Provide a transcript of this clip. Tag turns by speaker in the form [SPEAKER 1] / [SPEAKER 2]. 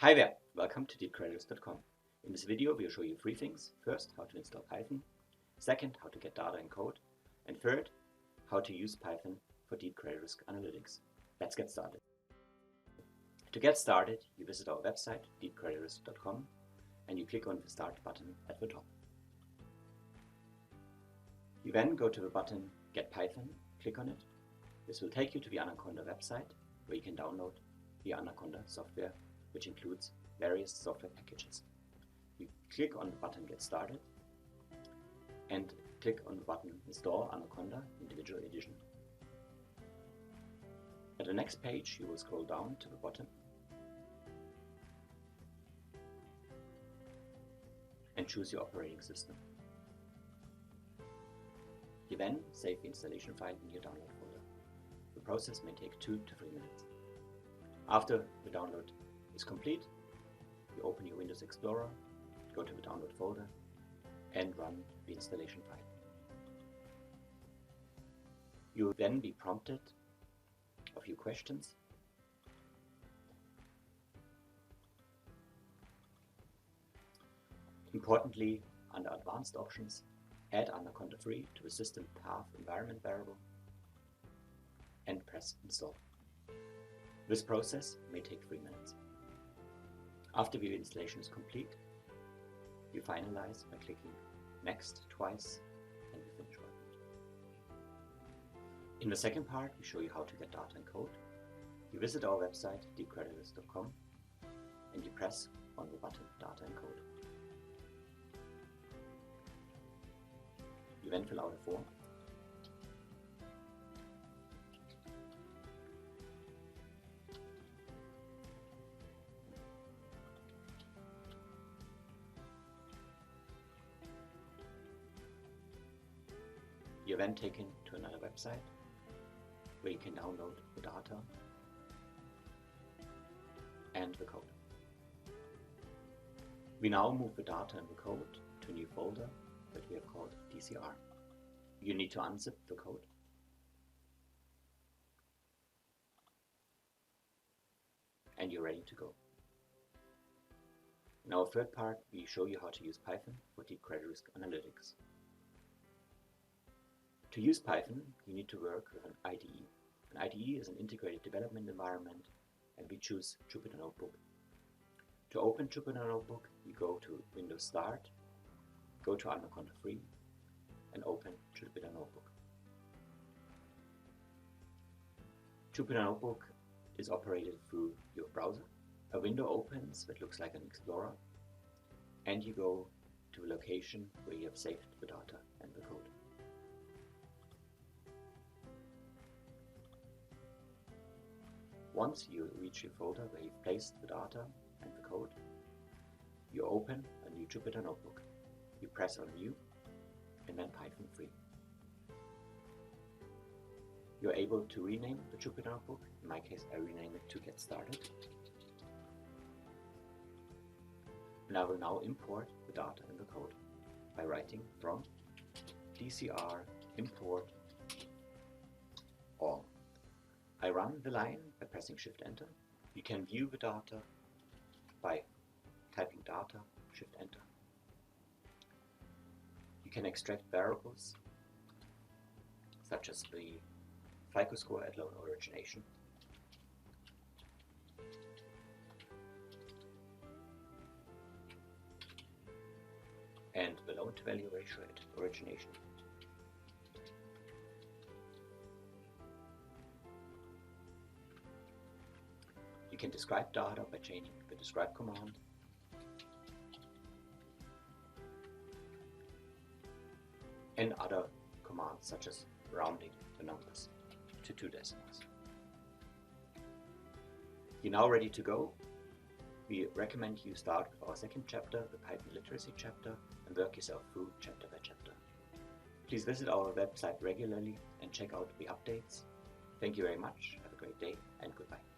[SPEAKER 1] Hi there, welcome to deepcreditors.com. In this video we'll show you three things. First, how to install Python. Second, how to get data and code. And third, how to use Python for deep credit risk analytics. Let's get started. To get started, you visit our website, deepcreditors.com, and you click on the Start button at the top. You then go to the button Get Python, click on it. This will take you to the Anaconda website, where you can download the Anaconda software, which includes various software packages. You click on the button Get Started and click on the button Install Anaconda Individual Edition. At the next page, you will scroll down to the bottom and choose your operating system. You then save the installation file in your download folder. The process may take 2 to 3 minutes. After the download is complete, you open your Windows Explorer, go to the download folder and run the installation file. You will then be prompted a few questions. Importantly, under Advanced Options, add Anaconda 3 to the System Path Environment variable and press Install. This process may take 3 minutes. After the installation is complete, you finalize by clicking Next twice and the Finish button. In the second part, we show you how to get data and code. You visit our website, deepcreditors.com, and you press on the button Data and Code. You then fill out a form. You're then taken to another website where you can download the data and the code. We now move the data and the code to a new folder that we have called DCR. You need to unzip the code. And you're ready to go. In our third part, we show you how to use Python for deep credit risk analytics. To use Python, you need to work with an IDE. An IDE is an integrated development environment, and we choose Jupyter Notebook. To open Jupyter Notebook, you go to Windows Start, go to Anaconda 3, and open Jupyter Notebook. Jupyter Notebook is operated through your browser. A window opens that looks like an Explorer, and you go to a location where you have saved the data and the code. Once you reach your folder where you've placed the data and the code, you open a new Jupyter Notebook. You press on New and then Python 3. You're able to rename the Jupyter Notebook. In my case, I rename it to Get Started. And I will now import the data and the code by writing from DCR import all. I run the line by pressing Shift Enter. You can view the data by typing data, Shift Enter. You can extract variables such as the FICO score at loan origination, and the loan to value ratio at origination. You can describe data by changing the describe command. And other commands such as rounding the numbers to 2 decimals. You're now ready to go. We recommend you start with our second chapter, the Python literacy chapter, and work yourself through chapter by chapter. Please visit our website regularly and check out the updates. Thank you very much. Have a great day and goodbye.